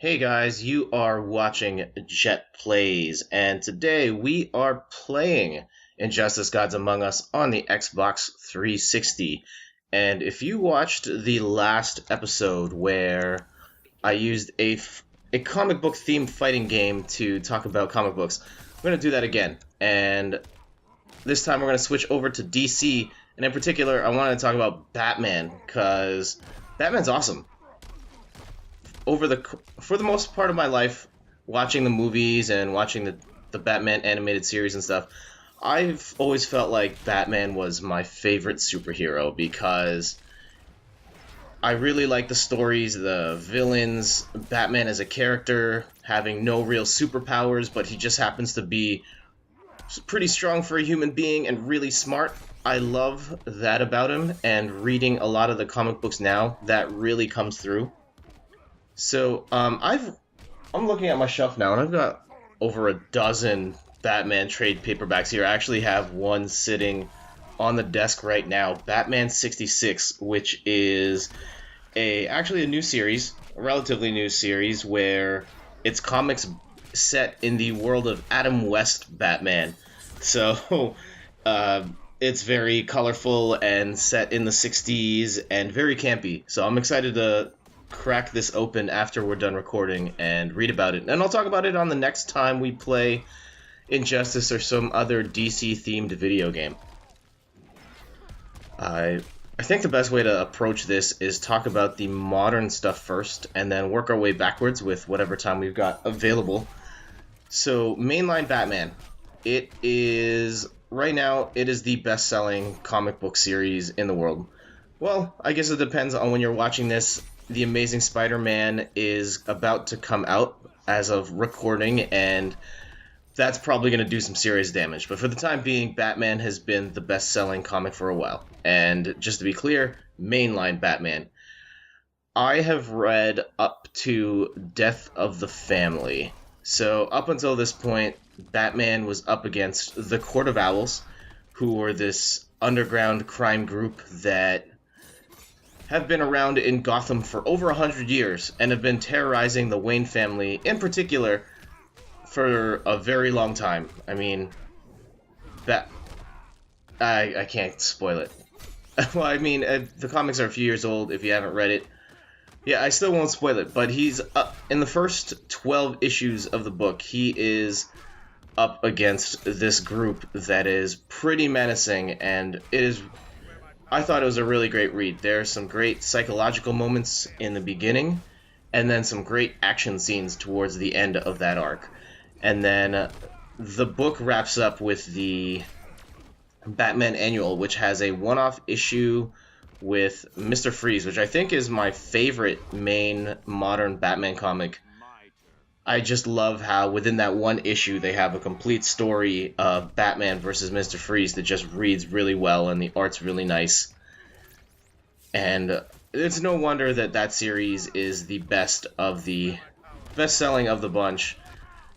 Hey guys, you are watching Jett Plays, and today we are playing Injustice Gods Among Us on the Xbox 360. And if you watched the last episode where I used a comic book themed fighting game to talk about comic books, we're going to do that again. And this time we're going to switch over to DC, and in particular, I want to talk about Batman, because Batman's awesome. For the most part of my life, watching the movies and watching the Batman animated series and stuff, I've always felt like Batman was my favorite superhero because I really like the stories, the villains, Batman as a character having no real superpowers, but he just happens to be pretty strong for a human being and really smart. I love that about him, and reading a lot of the comic books now, that really comes through. So, I'm looking at my shelf now, and I've got over a dozen Batman trade paperbacks here. I actually have one sitting on the desk right now, Batman 66, which is actually a new series, a relatively new series, where it's comics set in the world of Adam West Batman. So, it's very colorful and set in the 60s and very campy. So I'm excited to crack this open after we're done recording and read about it. And I'll talk about it on the next time we play Injustice or some other DC-themed video game. I think the best way to approach this is talk about the modern stuff first and then work our way backwards with whatever time we've got available. So, mainline Batman. Right now, it is the best-selling comic book series in the world. Well, I guess it depends on when you're watching this. The Amazing Spider-Man is about to come out as of recording, and that's probably going to do some serious damage. But for the time being, Batman has been the best-selling comic for a while. And just to be clear, mainline Batman. I have read up to Death of the Family. So up until this point, Batman was up against the Court of Owls, who were this underground crime group that have been around in Gotham for over 100 years and have been terrorizing the Wayne family in particular for a very long time. I mean, I can't spoil it. Well, I mean, the comics are a few years old if you haven't read it. Yeah, I still won't spoil it, but he's in the first 12 issues of the book, he is up against this group that is pretty menacing, and I thought it was a really great read. There are some great psychological moments in the beginning, and then some great action scenes towards the end of that arc. And then the book wraps up with the Batman Annual, which has a one-off issue with Mr. Freeze, which I think is my favorite main modern Batman comic. I just love how within that one issue they have a complete story of Batman versus Mr. Freeze that just reads really well and the art's really nice. And it's no wonder that series is the best-selling of the bunch.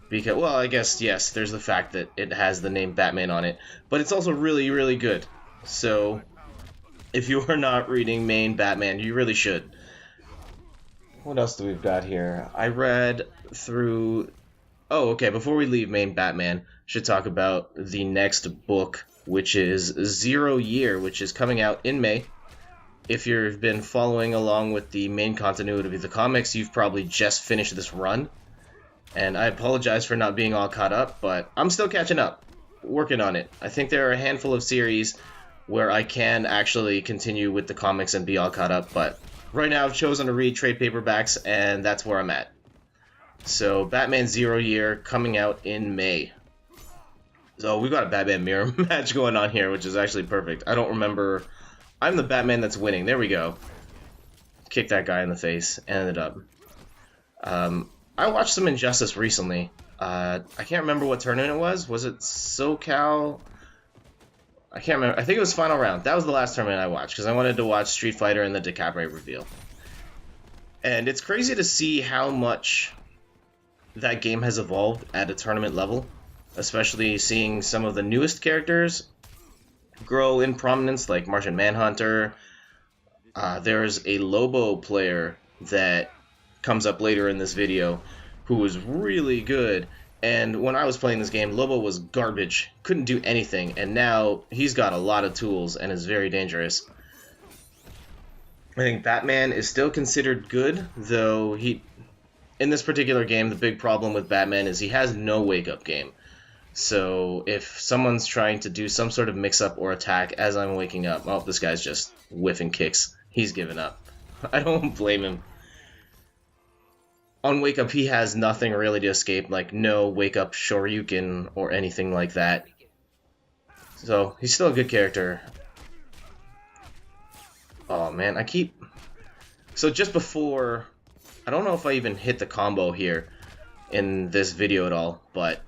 Because, well, I guess, yes, there's the fact that it has the name Batman on it, but it's also really, really good. So, if you are not reading main Batman, you really should. What else do we've got here? I read through... Oh, okay, before we leave main Batman, should talk about the next book, which is 0 Year, which is coming out in May. If you've been following along with the main continuity of the comics, you've probably just finished this run. And I apologize for not being all caught up, but I'm still catching up, working on it. I think there are a handful of series where I can actually continue with the comics and be all caught up, but right now I've chosen to read trade paperbacks, and that's where I'm at. So, Batman 0 Year coming out in May. So, we've got a Batman mirror match going on here, which is actually perfect. I don't remember... I'm the Batman that's winning. There we go. Kick that guy in the face. Ended up. I watched some Injustice recently. I can't remember what tournament it was. Was it SoCal? I can't remember. I think it was Final Round. That was the last tournament I watched, because I wanted to watch Street Fighter and the DeCapre reveal. And it's crazy to see how much that game has evolved at a tournament level, especially seeing some of the newest characters grow in prominence, like Martian Manhunter. There's a Lobo player that comes up later in this video, who was really good. And when I was playing this game, Lobo was garbage, couldn't do anything, and now he's got a lot of tools and is very dangerous. I think Batman is still considered good, though in this particular game, the big problem with Batman is he has no wake-up game. So if someone's trying to do some sort of mix-up or attack as I'm waking up, oh, this guy's just whiffing kicks. He's given up. I don't blame him. On Wake Up, he has nothing really to escape, like no Wake Up Shoryuken or anything like that. So, he's still a good character. Oh man, So just before... I don't know if I even hit the combo here in this video at all, but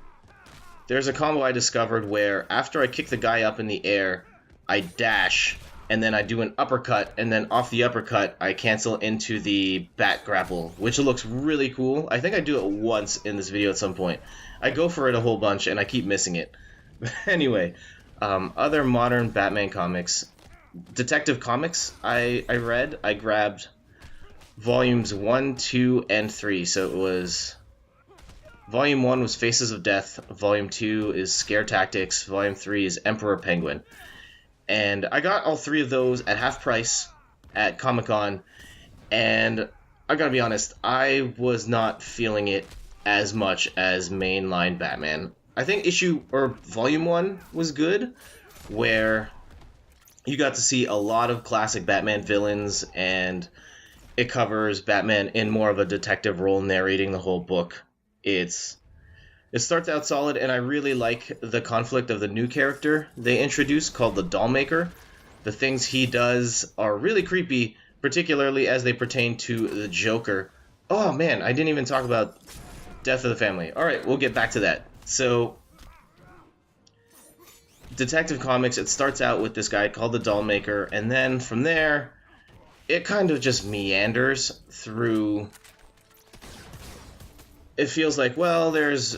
there's a combo I discovered where after I kick the guy up in the air, I dash, and then I do an uppercut, and then off the uppercut, I cancel into the bat grapple, which looks really cool. I think I do it once in this video at some point. I go for it a whole bunch, and I keep missing it. Anyway, other modern Batman comics. Detective Comics, I grabbed volumes 1, 2, and 3. So it was... Volume 1 was Faces of Death, Volume 2 is Scare Tactics, Volume 3 is Emperor Penguin. And I got all three of those at half price at Comic-Con, and I gotta be honest, I was not feeling it as much as mainline Batman. I think Volume 1 was good, where you got to see a lot of classic Batman villains, and it covers Batman in more of a detective role, narrating the whole book. It starts out solid, and I really like the conflict of the new character they introduced called the Dollmaker. The things he does are really creepy, particularly as they pertain to the Joker. Oh man, I didn't even talk about Death of the Family. Alright, we'll get back to that. So, Detective Comics, it starts out with this guy called the Dollmaker, and then from there, it kind of just meanders through... It feels like, well, there's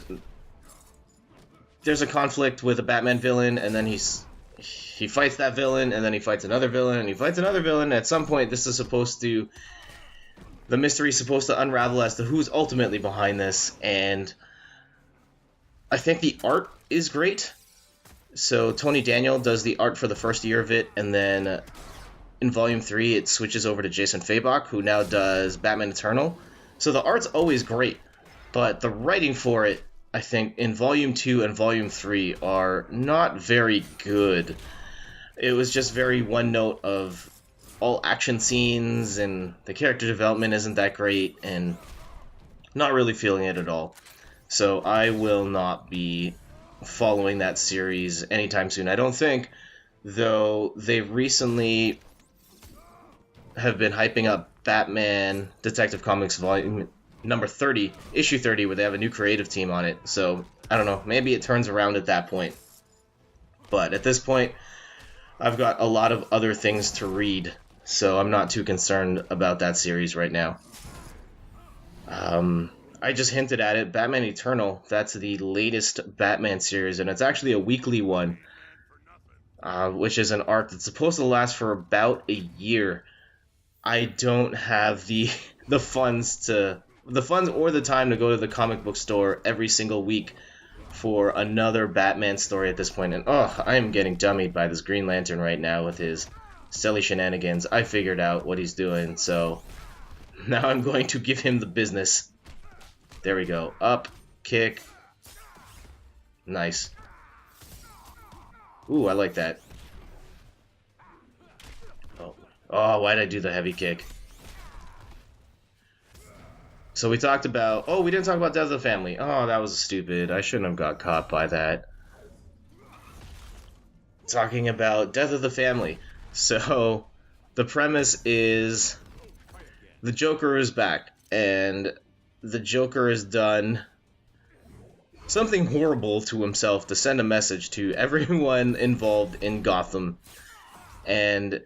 a conflict with a Batman villain, and then he fights that villain, and then he fights another villain, and he fights another villain. At some point, the mystery is supposed to unravel as to who's ultimately behind this, and I think the art is great. So Tony Daniel does the art for the first year of it, and then in Volume 3, it switches over to Jason Fabok, who now does Batman Eternal. So the art's always great. But the writing for it, I think, in Volume 2 and Volume 3 are not very good. It was just very one note of all action scenes, and the character development isn't that great, and not really feeling it at all. So I will not be following that series anytime soon. I don't think, though they recently have been hyping up Batman Detective Comics Volume... number 30, issue 30, where they have a new creative team on it. So, I don't know, maybe it turns around at that point. But at this point, I've got a lot of other things to read, so I'm not too concerned about that series right now. I just hinted at it, Batman Eternal, that's the latest Batman series, and it's actually a weekly one, which is an arc that's supposed to last for about a year. I don't have the funds or the time to go to the comic book store every single week for another Batman story at this point. And I am getting dummied by this Green Lantern right now with his silly shenanigans. I figured out what he's doing, so now I'm going to give him the business. There we go. Up, kick. Nice. Ooh, I like that. Oh, why'd I do the heavy kick? So we talked about... Oh, we didn't talk about Death of the Family. Oh, that was stupid. I shouldn't have got caught by that. Talking about Death of the Family. So, the premise is... The Joker is back. And the Joker has done something horrible to himself to send a message to everyone involved in Gotham. And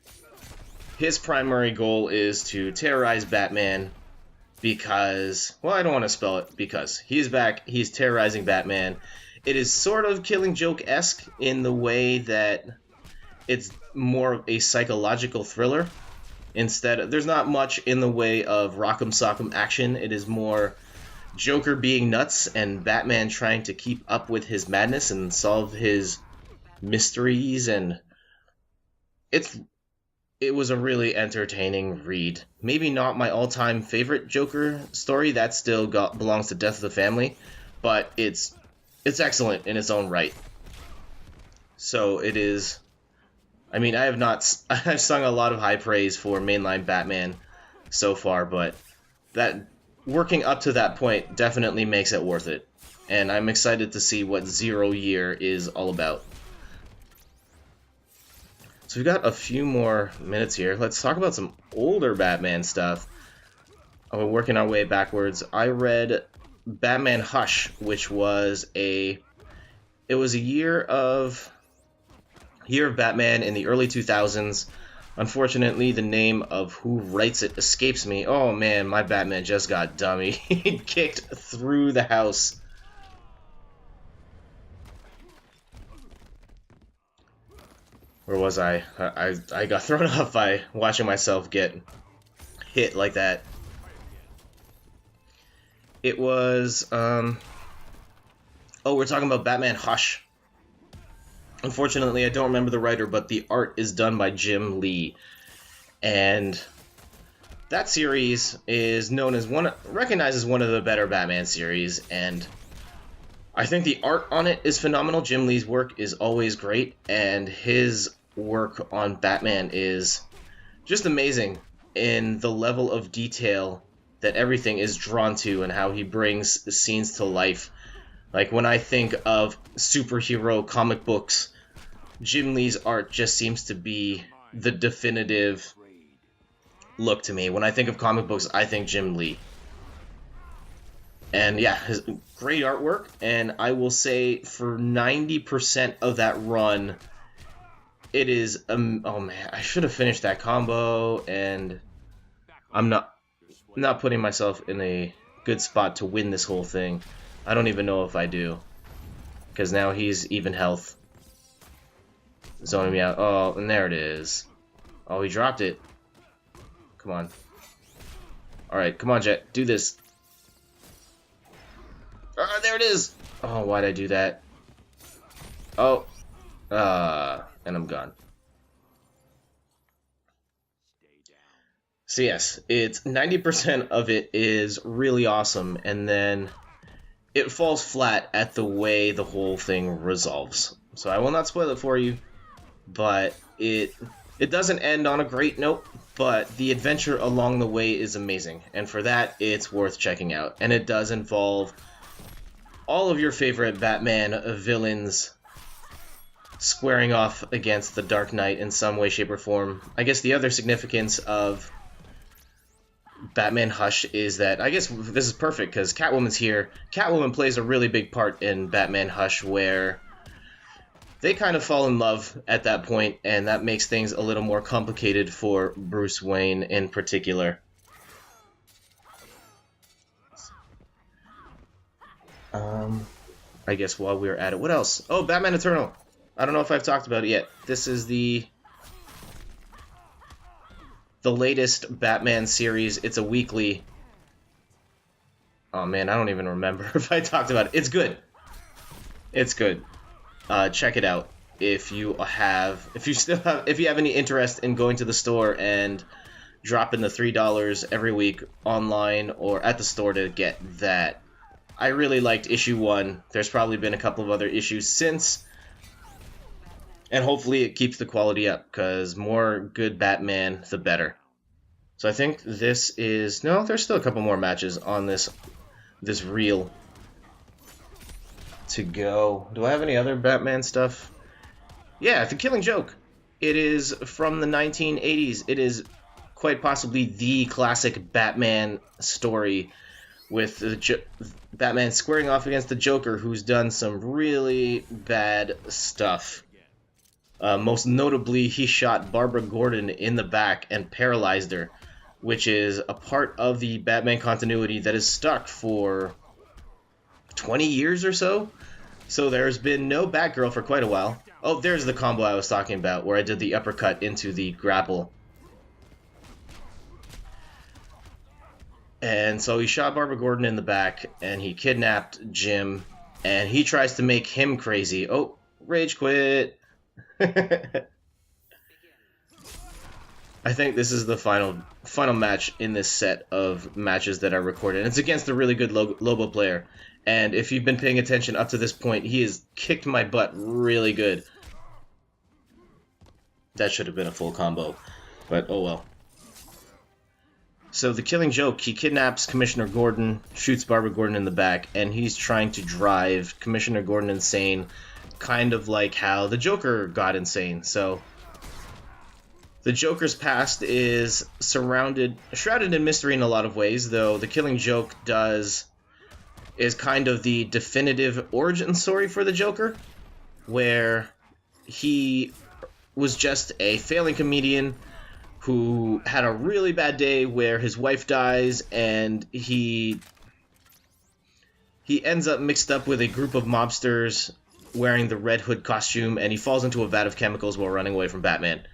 his primary goal is to terrorize Batman... Because, well, I don't want to spell it, because he's back, he's terrorizing Batman. It is sort of Killing Joke-esque in the way that it's more of a psychological thriller. Instead, there's not much in the way of rock'em sock'em action. It is more Joker being nuts and Batman trying to keep up with his madness and solve his mysteries, and it was a really entertaining read. Maybe not my all-time favorite Joker story, that still belongs to Death of the Family, but it's excellent in its own right. So it is. I mean, I've sung a lot of high praise for mainline Batman so far, but that working up to that point definitely makes it worth it. And I'm excited to see what Zero Year is all about. So we've got a few more minutes here. Let's talk about some older Batman stuff. We're working our way backwards. I read Batman Hush, which was a year of Batman in the early 2000s. Unfortunately, the name of who writes it escapes me. Oh man, my Batman just got dummy. He kicked through the house. Where was I? I got thrown off by watching myself get hit like that. It was, oh, we're talking about Batman Hush. Unfortunately, I don't remember the writer, but the art is done by Jim Lee. And that series is recognized as one of the better Batman series, and I think the art on it is phenomenal. Jim Lee's work is always great, and his work on Batman is just amazing in the level of detail that everything is drawn to and how he brings the scenes to life. Like, when I think of superhero comic books, Jim Lee's art just seems to be the definitive look to me. When I think of comic books, I think Jim Lee. And yeah, his great artwork, and I will say for 90% of that run, it is, oh man, I should have finished that combo, and I'm not putting myself in a good spot to win this whole thing. I don't even know if I do, because now he's even health. Zoning me out. Oh, and there it is. Oh, he dropped it. Come on. Alright, come on, Jett. Do this. There it is! Oh, why'd I do that? Oh. And I'm gone. So yes, it's 90% of it is really awesome, and then it falls flat at the way the whole thing resolves. So I will not spoil it for you, but it doesn't end on a great note, but the adventure along the way is amazing, and for that, it's worth checking out. And it does involve all of your favorite Batman villains squaring off against the Dark Knight in some way, shape, or form. I guess the other significance of Batman Hush is that, I guess this is perfect because Catwoman's here. Catwoman plays a really big part in Batman Hush, where they kind of fall in love at that point, and that makes things a little more complicated for Bruce Wayne in particular. I guess while we're at it, what else? Oh, Batman Eternal. I don't know if I've talked about it yet. This is the latest Batman series. It's a weekly. Oh man, I don't even remember if I talked about it. It's good. It's good. Check it out if you have any interest in going to the store and dropping the $3 every week online or at the store to get that. I really liked issue 1. There's probably been a couple of other issues since, and hopefully it keeps the quality up, because more good Batman, the better. So I think this is... No, there's still a couple more matches on this reel to go. Do I have any other Batman stuff? Yeah, The Killing Joke. It is from the 1980s. It is quite possibly the classic Batman story, with Batman squaring off against the Joker, who's done some really bad stuff. Most notably, he shot Barbara Gordon in the back and paralyzed her, which is a part of the Batman continuity that is stuck for 20 years or so. So there's been no Batgirl for quite a while. Oh, there's the combo I was talking about, where I did the uppercut into the grapple. And so he shot Barbara Gordon in the back, and he kidnapped Jim, and he tries to make him crazy. Oh, rage quit. I think this is the final match in this set of matches that are recorded. It's against a really good Lobo player. And if you've been paying attention up to this point, he has kicked my butt really good. That should have been a full combo, but oh well. So the Killing Joke, he kidnaps Commissioner Gordon, shoots Barbara Gordon in the back, and he's trying to drive Commissioner Gordon insane, kind of like how the Joker got insane. So the Joker's past is shrouded in mystery in a lot of ways, though the Killing Joke is kind of the definitive origin story for the Joker, where he was just a failing comedian who had a really bad day where his wife dies, and he ends up mixed up with a group of mobsters wearing the Red Hood costume, and he falls into a vat of chemicals while running away from Batman.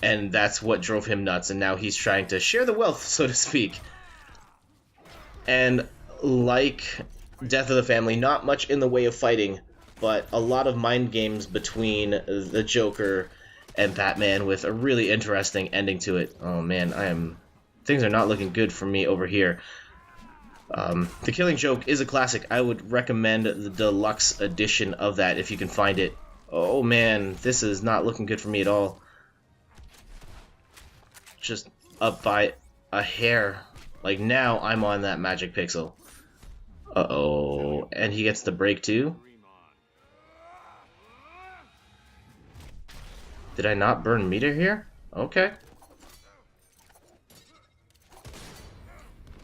And that's what drove him nuts, and now he's trying to share the wealth, so to speak. And like Death of the Family, not much in the way of fighting, but a lot of mind games between the Joker and Batman with a really interesting ending to it. Oh man, things are not looking good for me over here. The Killing Joke is a classic. I would recommend the deluxe edition of that if you can find it. Oh man, this is not looking good for me at all. Just up by a hair. Like now I'm on that magic pixel. Uh-oh. And he gets the break too? Did I not burn meter here? Okay.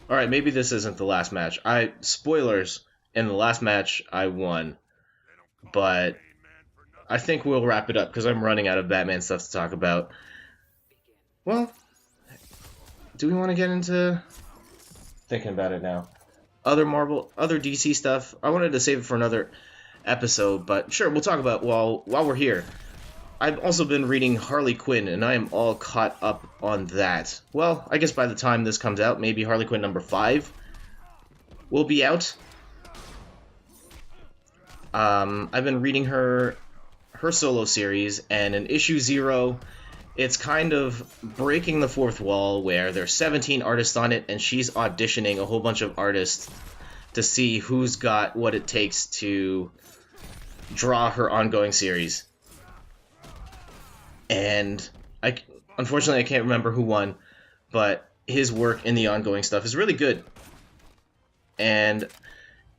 Alright, maybe this isn't the last match. Spoilers, in the last match, I won. But I think we'll wrap it up, because I'm running out of Batman stuff to talk about. Well, do we want to get into thinking about it now? Other Marvel, other DC stuff? I wanted to save it for another episode, but sure, we'll talk about while we're here. I've also been reading Harley Quinn, and I am all caught up on that. Well, I guess by the time this comes out, maybe Harley Quinn number 5 will be out. I've been reading her solo series, and in issue 0, it's kind of breaking the fourth wall, where there's 17 artists on it, and she's auditioning a whole bunch of artists to see who's got what it takes to draw her ongoing series. And unfortunately I can't remember who won, but his work in the ongoing stuff is really good. And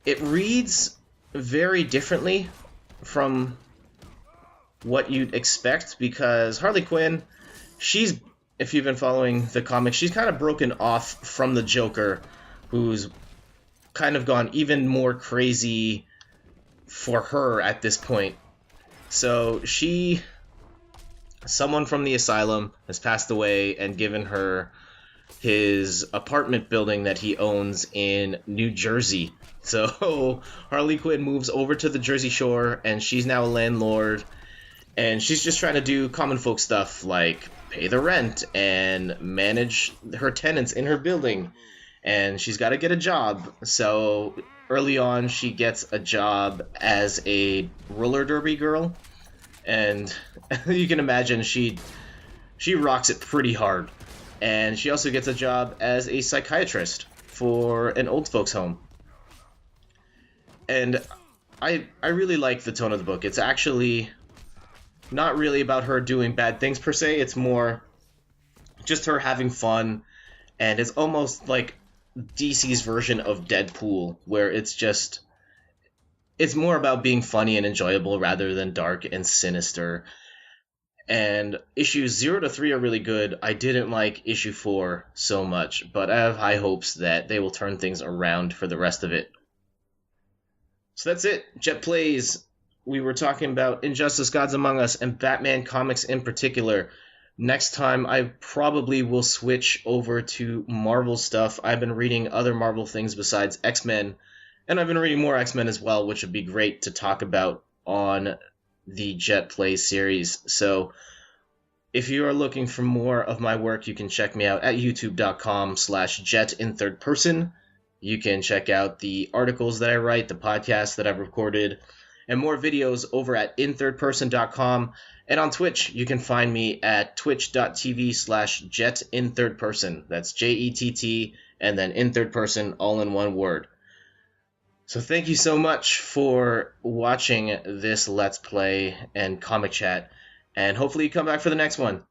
it reads very differently from what you'd expect, because Harley Quinn, if you've been following the comics, she's kind of broken off from the Joker, who's kind of gone even more crazy for her at this point. So someone from the asylum has passed away and given her his apartment building that he owns in New Jersey. So Harley Quinn moves over to the Jersey Shore, and she's now a landlord, and she's just trying to do common folk stuff like pay the rent and manage her tenants in her building, and she's got to get a job. So early on, she gets a job as a roller derby girl, and you can imagine she rocks it pretty hard. And she also gets a job as a psychiatrist for an old folks home. And I really like the tone of the book. It's actually not really about her doing bad things per se. It's more just her having fun, and it's almost like DC's version of Deadpool, where it's more about being funny and enjoyable rather than dark and sinister. And issues 0 to 3 are really good. I didn't like issue 4 so much, but I have high hopes that they will turn things around for the rest of it. So that's it. Jett Plays. We were talking about Injustice, Gods Among Us, and Batman comics in particular. Next time, I probably will switch over to Marvel stuff. I've been reading other Marvel things besides X-Men, and I've been reading more X-Men as well, which would be great to talk about on the Jett Plays series. So If you are looking for more of my work, you can check me out at youtube.com/Jett in third person. You can check out the articles that I write, the podcasts that I've recorded, and more videos over at inthirdperson.com. And on Twitch, you can find me at twitch.tv/Jett in third person. That's JETT and then in third person, all in one word. So thank you so much for watching this Let's Play and comic chat, and hopefully you come back for the next one.